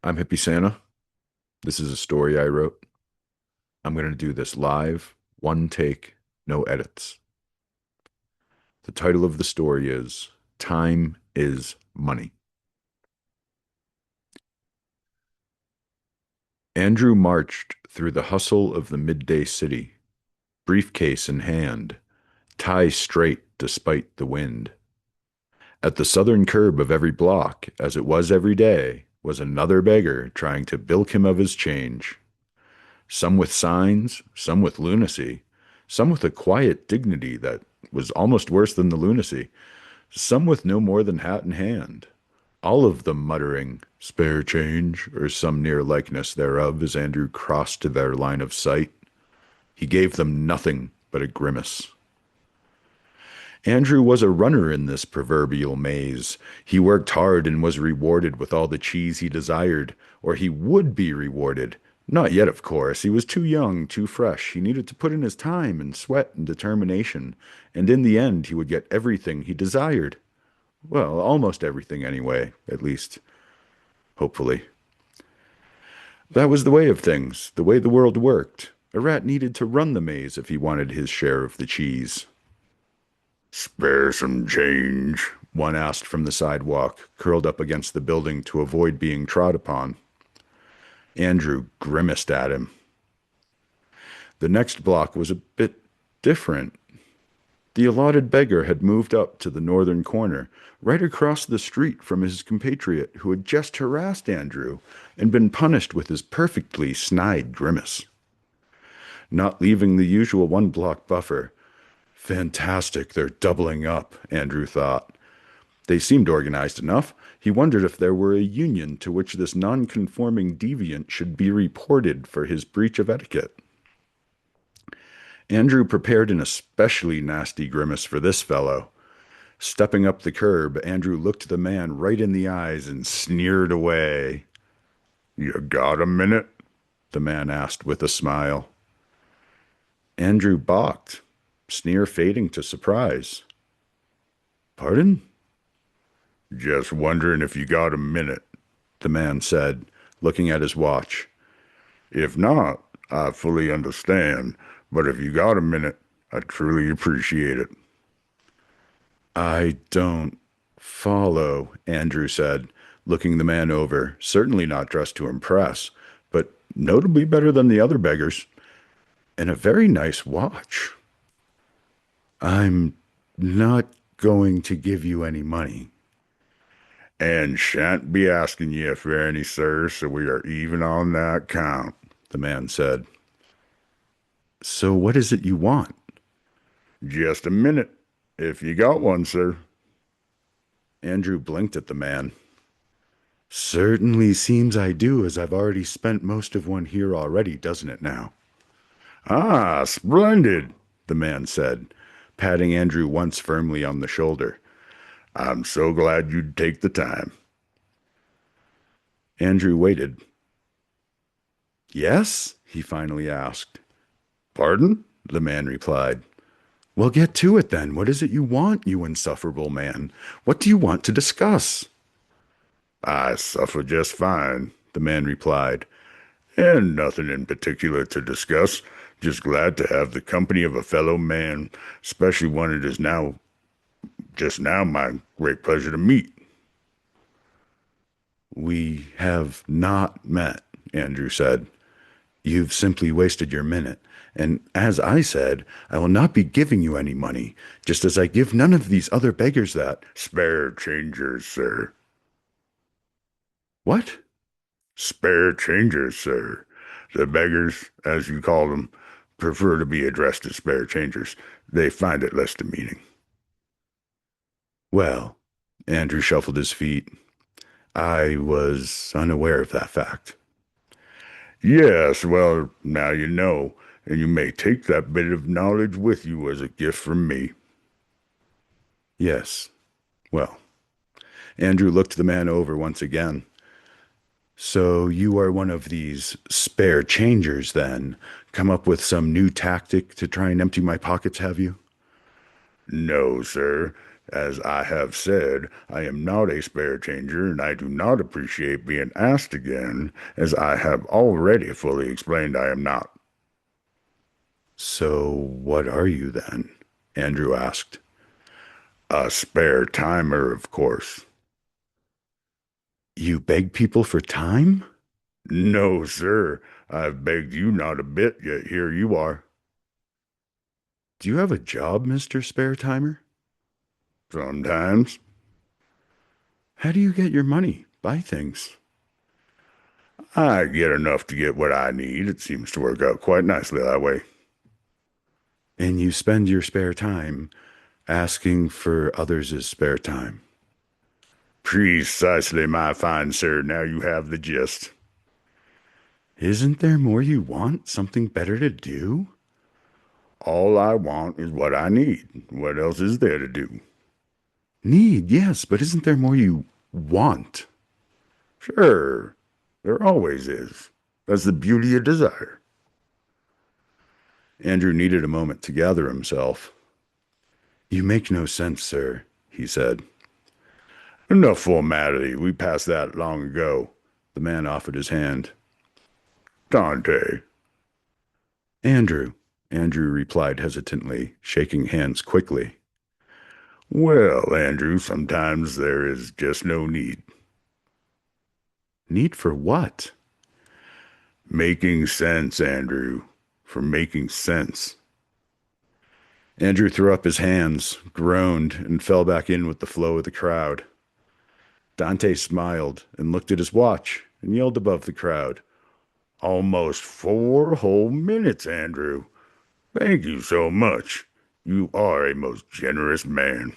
I'm Hippie Santa. This is a story I wrote. I'm going to do this live, one take, no edits. The title of the story is Time is Money. Andrew marched through the hustle of the midday city, briefcase in hand, tie straight despite the wind. At the southern curb of every block, as it was every day, was another beggar trying to bilk him of his change. Some with signs, some with lunacy, some with a quiet dignity that was almost worse than the lunacy, some with no more than hat in hand, all of them muttering, "Spare change," or some near likeness thereof as Andrew crossed to their line of sight. He gave them nothing but a grimace. Andrew was a runner in this proverbial maze. He worked hard and was rewarded with all the cheese he desired, or he would be rewarded. Not yet, of course. He was too young, too fresh. He needed to put in his time and sweat and determination, and in the end he would get everything he desired. Well, almost everything anyway, at least, hopefully. That was the way of things, the way the world worked. A rat needed to run the maze if he wanted his share of the cheese. "Spare some change?" one asked from the sidewalk, curled up against the building to avoid being trod upon. Andrew grimaced at him. The next block was a bit different. The allotted beggar had moved up to the northern corner, right across the street from his compatriot who had just harassed Andrew and been punished with his perfectly snide grimace. Not leaving the usual one-block buffer. Fantastic, they're doubling up, Andrew thought. They seemed organized enough. He wondered if there were a union to which this non-conforming deviant should be reported for his breach of etiquette. Andrew prepared an especially nasty grimace for this fellow. Stepping up the curb, Andrew looked the man right in the eyes and sneered away. "You got a minute?" the man asked with a smile. Andrew balked, sneer fading to surprise. "Pardon?" "Just wondering if you got a minute," the man said, looking at his watch. "If not, I fully understand, but if you got a minute, I truly appreciate it." "I don't follow," Andrew said, looking the man over, certainly not dressed to impress, but notably better than the other beggars, and a very nice watch. "I'm not going to give you any money." "And shan't be asking you for any, sir, so we are even on that count," the man said. "So what is it you want?" "Just a minute, if you got one, sir." Andrew blinked at the man. "Certainly seems I do, as I've already spent most of one here already, doesn't it now?" "Ah, splendid," the man said, patting Andrew once firmly on the shoulder. "I'm so glad you'd take the time." Andrew waited. "Yes?" he finally asked. "Pardon?" the man replied. "Well, get to it then. What is it you want, you insufferable man? What do you want to discuss?" "I suffer just fine," the man replied, "and nothing in particular to discuss. Just glad to have the company of a fellow man, especially one it is just now my great pleasure to meet." "We have not met," Andrew said. "You've simply wasted your minute. And as I said, I will not be giving you any money, just as I give none of these other beggars that." "Spare changers, sir." "What?" "Spare changers, sir. The beggars, as you call them, prefer to be addressed as spare changers. They find it less demeaning." "Well," Andrew shuffled his feet, "I was unaware of that fact." "Yes, well, now you know, and you may take that bit of knowledge with you as a gift from me." "Yes. Well." Andrew looked the man over once again. "So you are one of these spare changers, then? Come up with some new tactic to try and empty my pockets, have you?" "No, sir. As I have said, I am not a spare changer, and I do not appreciate being asked again, as I have already fully explained I am not. So what are you then? Andrew asked. A spare timer, of course. You beg people for time? No, sir. I've begged you not a bit, yet here you are. Do you have a job, Mr. Spare Timer? Sometimes. How do you get your money? Buy things. I get enough to get what I need. It seems to work out quite nicely that way. And you spend your spare time asking for others' spare time. Precisely, my fine sir. Now you have the gist. Isn't there more you want? Something better to do? All I want is what I need. What else is there to do? Need, yes, but isn't there more you want? Sure, there always is. That's the beauty of desire. Andrew needed a moment to gather himself. You make no sense, sir, he said. Enough formality. We passed that long ago. The man offered his hand. Dante. Andrew, Andrew replied hesitantly, shaking hands quickly. Well, Andrew, sometimes there is just no need. Need for what? Making sense, Andrew. For making sense. Andrew threw up his hands, groaned, and fell back in with the flow of the crowd. Dante smiled and looked at his watch and yelled above the crowd. Almost 4 whole minutes, Andrew. Thank you so much. You are a most generous man.